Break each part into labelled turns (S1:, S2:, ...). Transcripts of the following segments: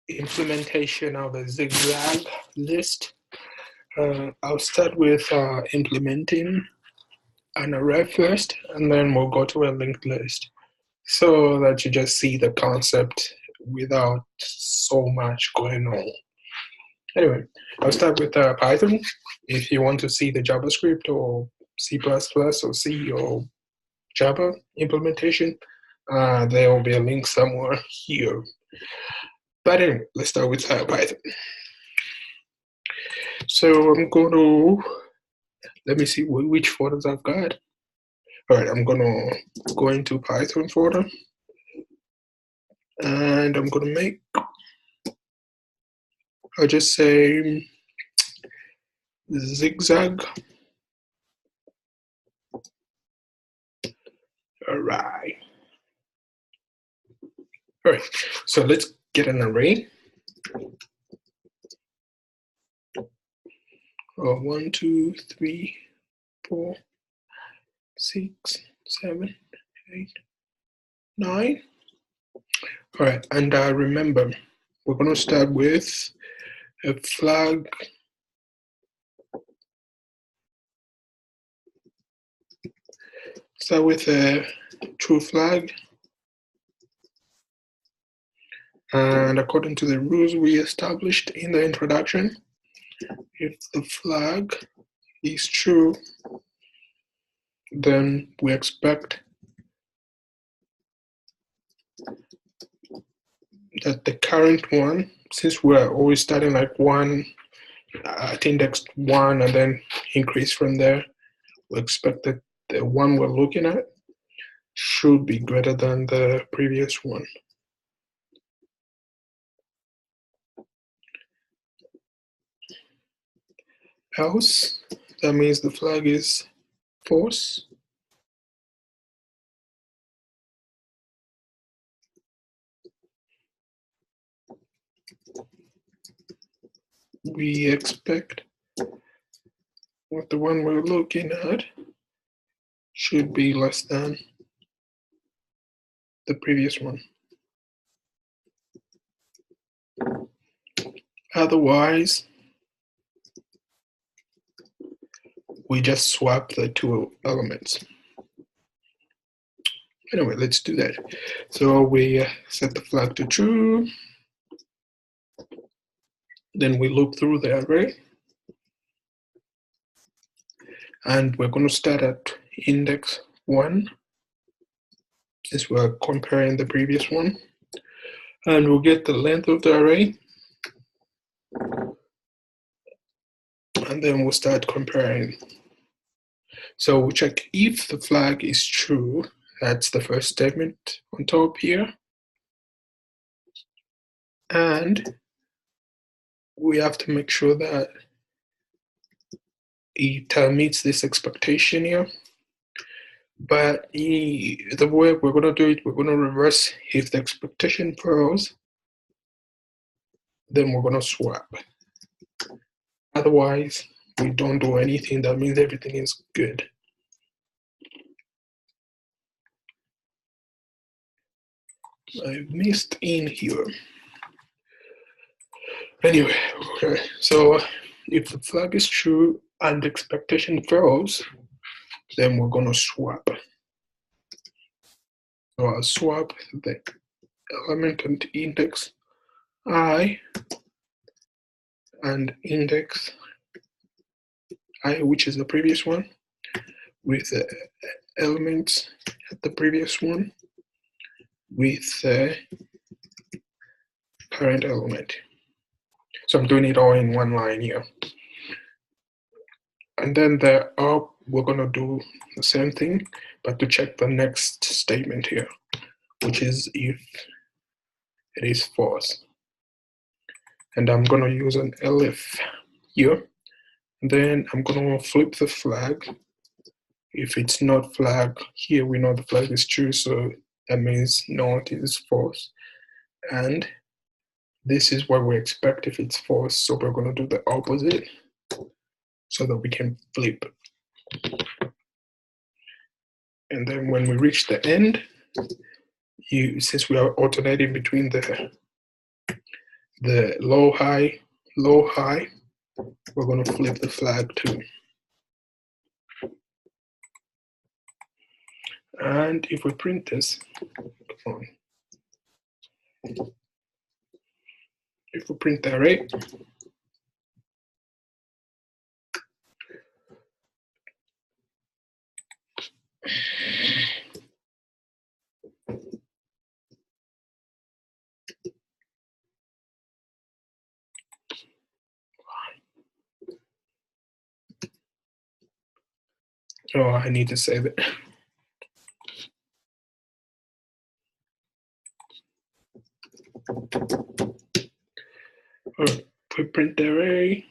S1: implementation of a zigzag list. I'll start with implementing an array first, and then we'll go to a linked list so that you just see the concept without so much going on. Anyway, I'll start with Python. If you want to see the JavaScript or C++ or C or Java implementation, there will be a link somewhere here. But anyway, let's start with Python. So I'm going to, let me see which folders I've got. All right, I'm going to go into Python folder, and I'm going to make, I'll just say zigzag. All right. All right, so let's get an array. 1, 2, 3, 4, 6, 7, 8, 9. All right, and remember, we're going to start with a flag. Start with a true flag. And according to the rules we established in the introduction, if the flag is true, then we expect that the current one, since we're always starting like one at index 1 and then increase from there, we expect that the one we're looking at should be greater than the previous one. Else, that means the flag is false. We expect what the one we're looking at should be less than the previous one. Otherwise, we just swap the two elements. Anyway, let's do that. So we set the flag to true. Then we loop through the array. And we're going to start at index 1, since we're comparing the previous one. And we'll get the length of the array. And then we'll start comparing. So we'll check if the flag is true. That's the first statement on top here. And we have to make sure that it meets this expectation here. But the way we're going to do it, we're going to reverse. If the expectation fails, then we're going to swap. Otherwise, we don't do anything. That means everything is good. I missed in here. Anyway, okay, so if the flag is true and the expectation fails, then we're going to swap. So I'll swap the element and index I and index I, which is the previous one, with the elements at the previous one with the current element. So I'm doing it all in one line here. And then the up, we're going to do the same thing, but to check the next statement here, which is if it is false. And I'm going to use an elif here. Then I'm going to flip the flag. If it's not flag, here we know the flag is true, so that means not is false. And this is what we expect if it's false, so we're going to do the opposite so that we can flip. And then when we reach the end, since we are alternating between the the low, high, low, high, we're going to flip the flag too. And if we print this, if we print the array, oh, I need to save it. If we print the array,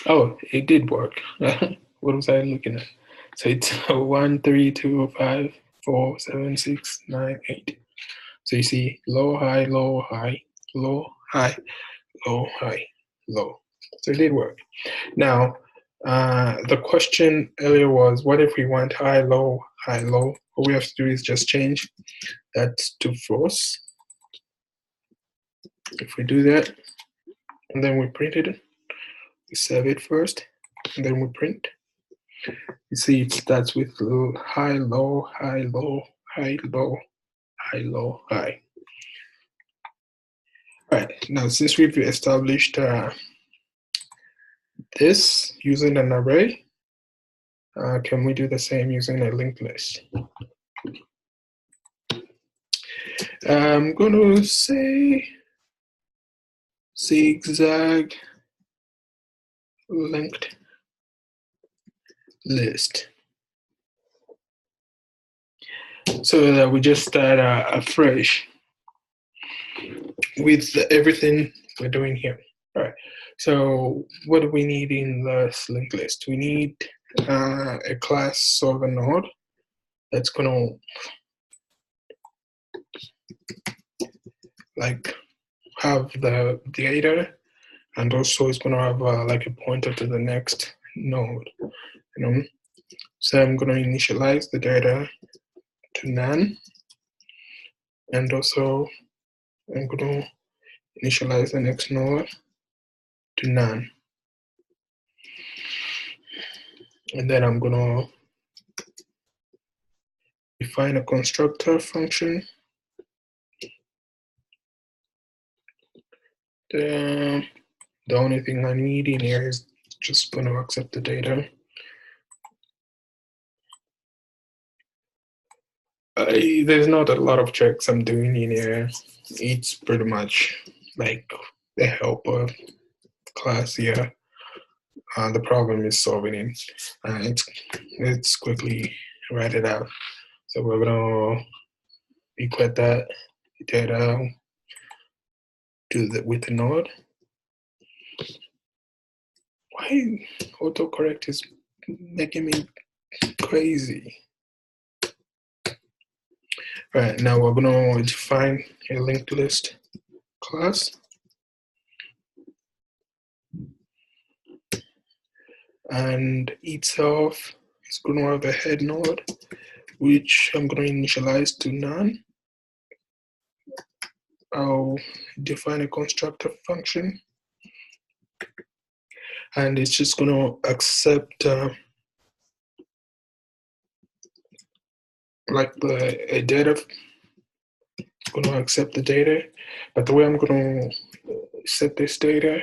S1: oh, it did work. What was I looking at? So it's 1, 3, 2, 5, 4, 7, 6, 9, 8. So you see low, high, low, high, low, high, low, high, low. So it did work. Now, the question earlier was, what if we want high, low, high, low? What we have to do is just change that to false. If we do that, and then we print it, we save it first, and then we print. You see it starts with high, low, high, low, high, low, high, low, high. All right, now since we've established this using an array, can we do the same using a linked list? I'm going to say zigzag linked list. So that we just start afresh with everything we're doing here. All right, so what do we need in this linked list? We need a class solver node that's gonna like have the data, and also it's gonna have like a pointer to the next node, you know. So I'm gonna initialize the data to none, and also I'm gonna initialize the next node to none. And then I'm gonna define a constructor function. The only thing I need in here is just gonna accept the data. There's not a lot of checks I'm doing in here. It's pretty much like the helper class here. The problem is solving it. Let's quickly write it out. So we're gonna equate that data to with the node. Why autocorrect is making me crazy? All right, now we're gonna define a linked list class. And itself is gonna have a head node, which I'm gonna initialize to none. I'll define a constructor function, and it's just gonna accept like a data. It's gonna accept the data, but the way I'm gonna set this data,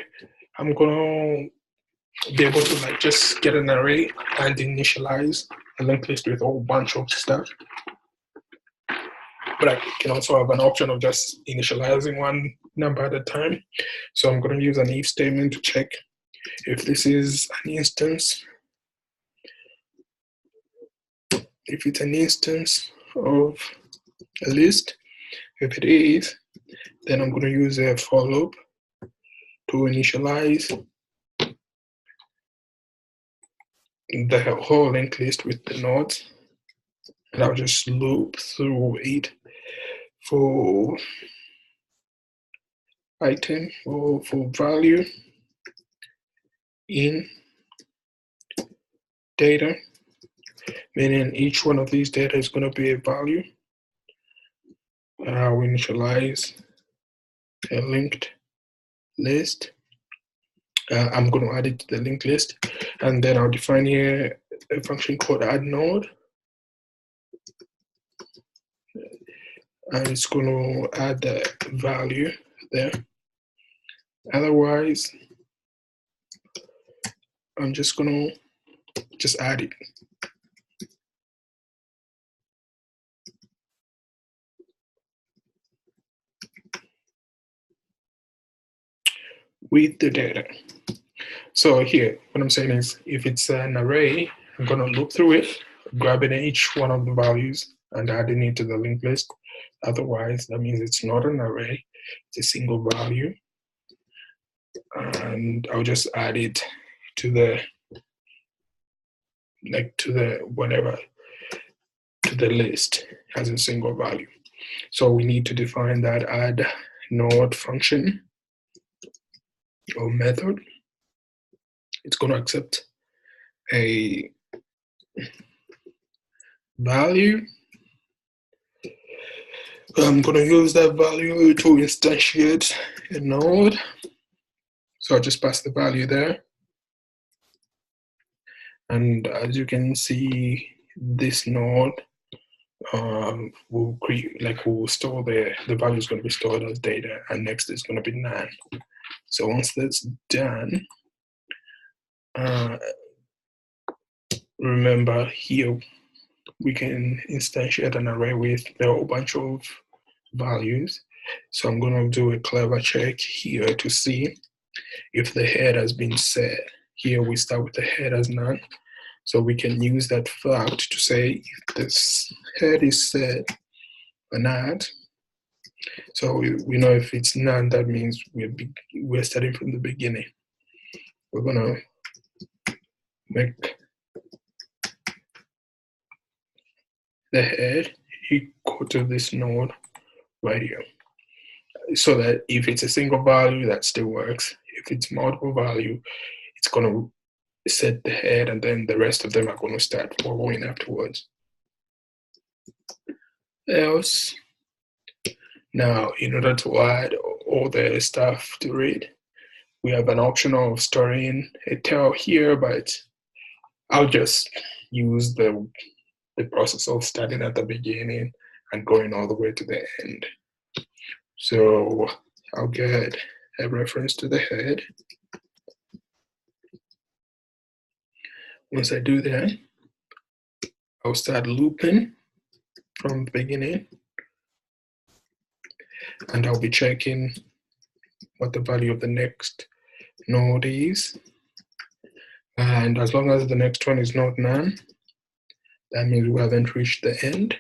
S1: I'm gonna be able to like just get an array and initialize a linked list with a whole bunch of stuff. But I can also have an option of just initializing one number at a time. So I'm going to use an if statement to check if this is an instance. If it's an instance of a list, if it is, then I'm going to use a for loop to initialize the whole linked list with the nodes, and I'll just loop through it for item or for value in data, meaning each one of these data is going to be a value. I'll initialize a linked list. I'm going to add it to the linked list, and then I'll define here a function called add node, and it's going to add the value there. Otherwise, I'm just going to add it. With the data. So here, what I'm saying is, if it's an array, I'm going to loop through it, grabbing each one of the values and adding it to the linked list. Otherwise, that means it's not an array, it's a single value. And I'll just add it to the, to the list as a single value. So we need to define that add node function or method. It's going to accept a value. I'm going to use that value to instantiate a node. So I'll just pass the value there. And as you can see, this node will create, will store the value is going to be stored as data, and next is going to be none. So once that's done, remember here we can instantiate an array with a whole bunch of values. So I'm going to do a clever check here to see if the head has been set. Here we start with the head as none. So we can use that fact to say if this head is set or not. So we know if it's none, that means we're starting from the beginning. We're going to make the head equal to this node right here. So that if it's a single value, that still works. If it's multiple value, it's going to set the head, and then the rest of them are going to start following afterwards. Else, now in order to add all the stuff to read, we have an option of storing a tail here, but I'll just use the process of starting at the beginning and going all the way to the end. So I'll get a reference to the head. Once I do that, I'll start looping from the beginning, and I'll be checking what the value of the next node is. And as long as the next one is not none, that means we haven't reached the end.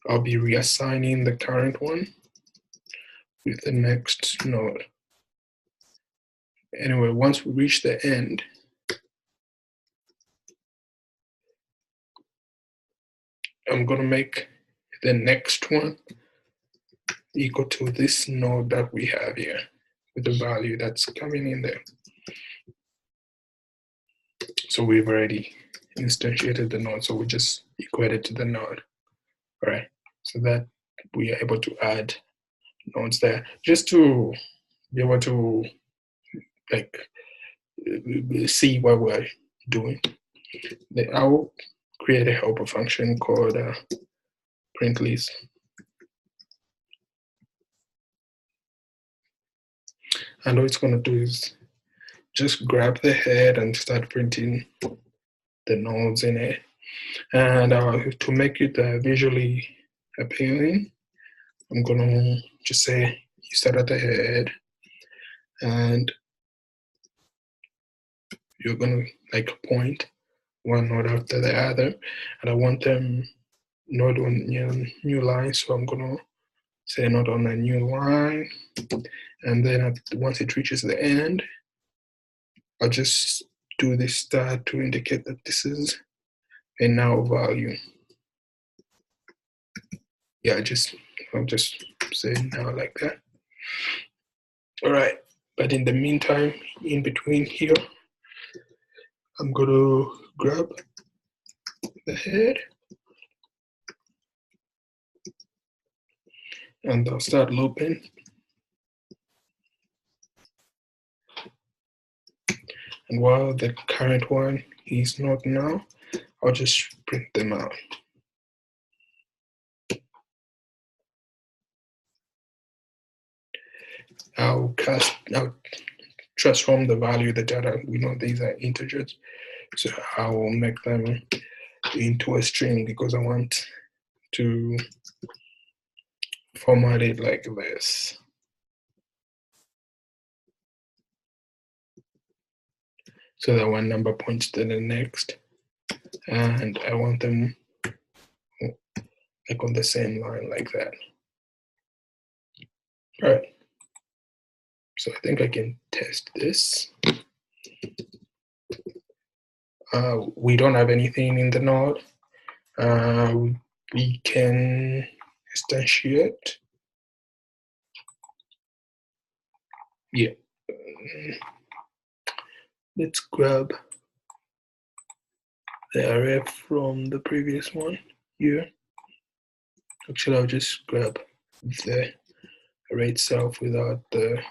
S1: I'll be reassigning the current one with the next node. Anyway, once we reach the end, I'm going to make the next one equal to this node that we have here with the value that's coming in there. So we've already instantiated the node, so we just equate it to the node. All right, so that we are able to add nodes there just to be able to see what we're doing. I'll create a helper function called print list. And what it's going to do is just grab the head and start printing the nodes in it. And to make it visually appealing, I'm going to just say you start at the head, and you're going to point one node after the other, and I want them node on new line, so I'm going to say not on a new line, and then once it reaches the end, I'll just do this star to indicate that this is a now value. Yeah, I'll just say now like that. All right, but in the meantime, in between here, I'm gonna grab the head and I'll start looping. And while the current one is not now, I'll just print them out. I'll transform the value of the data. We know these are integers, so I will make them into a string because I want to format it like this. So that one number points to the next, and I want them like on the same line like that. All right. So I think I can test this. We don't have anything in the node. We can instantiate. Yeah. Let's grab the array from the previous one here. Actually, I'll just grab the array itself without the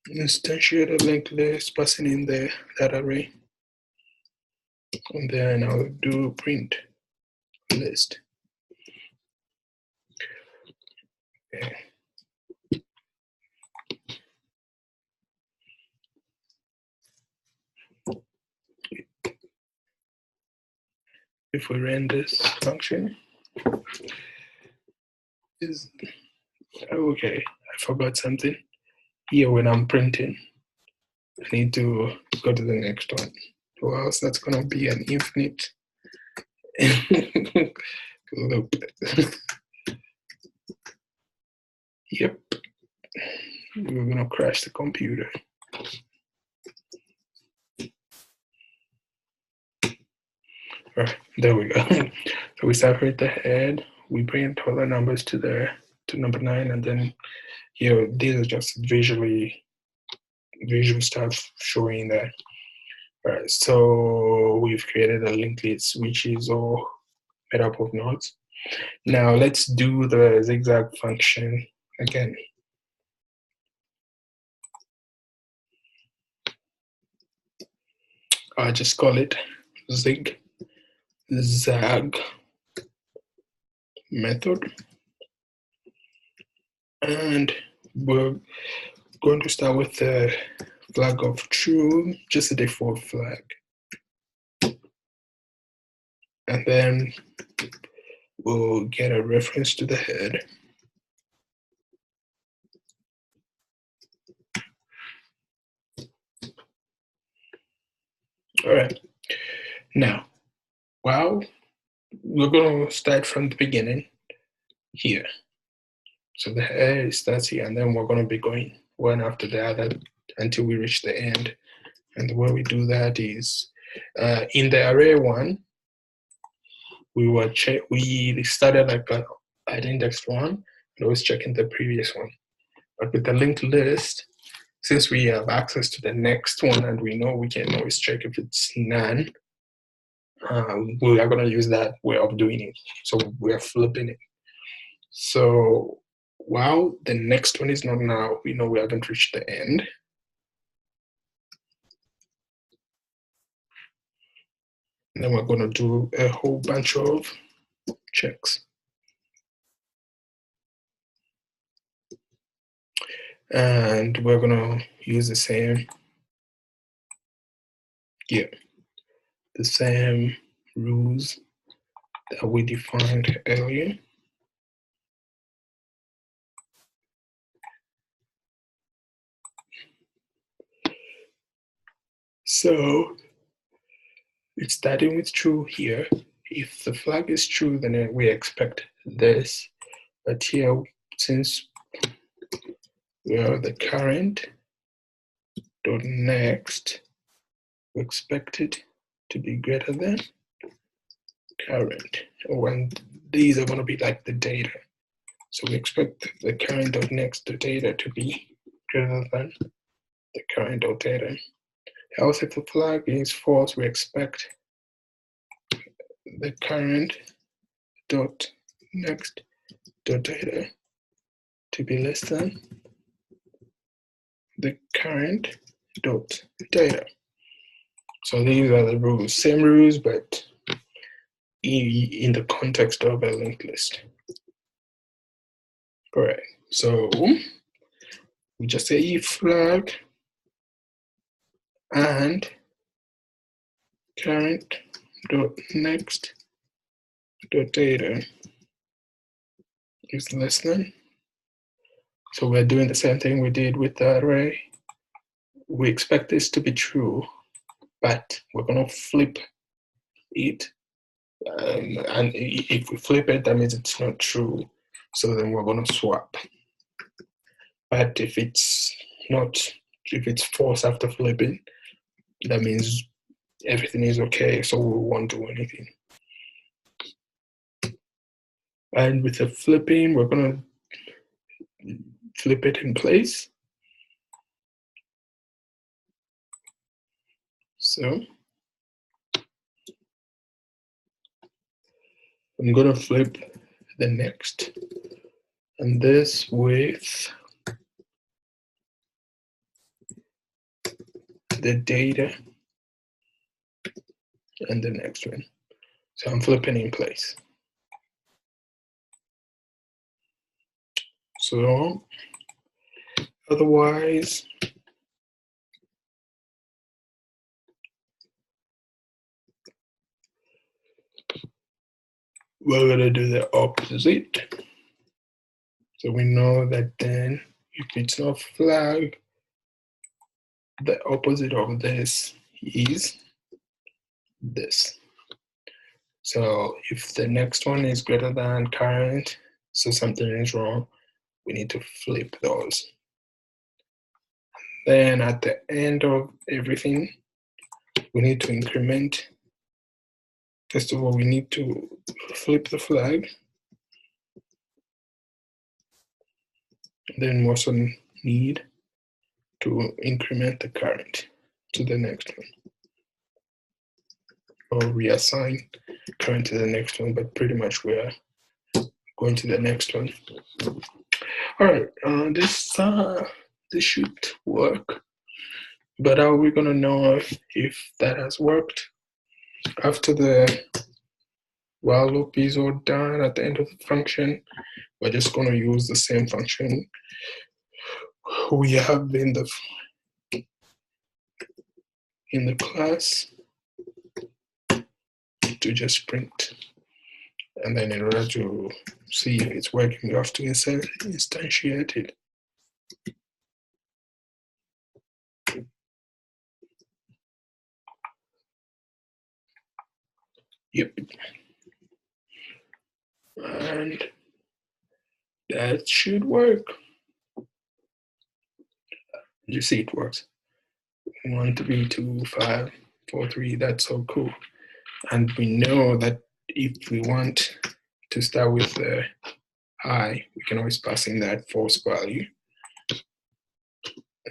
S1: instantiate a linked list, passing in that array, and then I'll do print list. Okay. If we run this function, is okay. I forgot something here when I'm printing. I need to go to the next one, or else that's gonna be an infinite loop. Yep, we're gonna crash the computer. All right, there we go. So we separate the head, we bring all the numbers to number 9, and then here these are just visual stuff showing that. All right, so we've created a linked list which is all made up of nodes. Now let's do the zigzag function again. I just call it zigzag method, and we're going to start with the flag of true, just a default flag, and then we'll get a reference to the head. All right, now, well, we're going to start from the beginning here. So the head starts here, and then we're going to be going one after the other until we reach the end. And the way we do that is in the array one, we started like at index 1, and always checking the previous one. But with the linked list, since we have access to the next one and we know we can always check if it's none, we are going to use that way of doing it. So we are flipping it. So while the next one is not now, we know we haven't reached the end. And then we're going to do a whole bunch of checks. And we're going to use the same, the same rules that we defined earlier. So it's starting with true here. If the flag is true, then we expect this. But here, since we are the current dot next, we expect it to be greater than current. When these are going to be like the data. So we expect the current dot next to data to be greater than the current dot data. Else, if the flag is false, we expect the current dot next dot data to be less than the current dot data. So these are the rules, same rules, but in the context of a linked list. Correct. So we just say if flag and current dot next dot data is less than. So we're doing the same thing we did with the array. We expect this to be true, but we're going to flip it. And if we flip it, that means it's not true. So then we're going to swap. But if it's not, if it's false after flipping, that means everything is okay. So we won't do anything. And with the flipping, we're going to flip it in place. So I'm going to flip the next, and this with the data and the next one. So I'm flipping in place. So otherwise, we're going to do the opposite. So we know that then if it's not flag, the opposite of this is this. So if the next one is greater than current, so something is wrong, we need to flip those. Then at the end of everything, we need to increment. First of all, we need to flip the flag. Then we also need to increment the current to the next one, or reassign current to the next one, but pretty much we're going to the next one. All right, this should work, but how are we gonna know if that has worked? After the while loop is all done at the end of the function, we're just gonna use the same function we have in the class to just print. And then in order to see if it's working, you have to instantiate it. Yep. And that should work. You see it works. 1, 3, 2, 5, 4, 3, that's so cool. And we know that if we want to start with the high, we can always pass in that false value.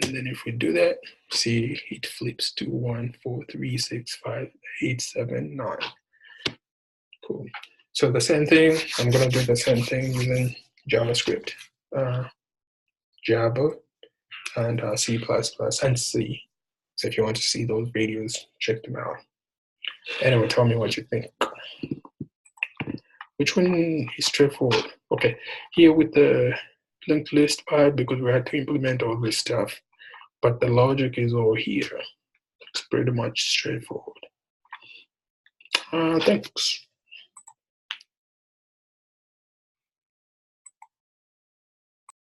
S1: And then if we do that, see it flips to 1, 4, 3, 6, 5, 8, 7, 9. Cool. So the same thing, I'm gonna do the same thing using JavaScript, Java, and C++ and C. So if you want to see those videos, check them out. Anyway, tell me what you think. Which one is straightforward? Okay, here with the linked list part, because we had to implement all this stuff, but the logic is all here. It's pretty much straightforward. Thanks.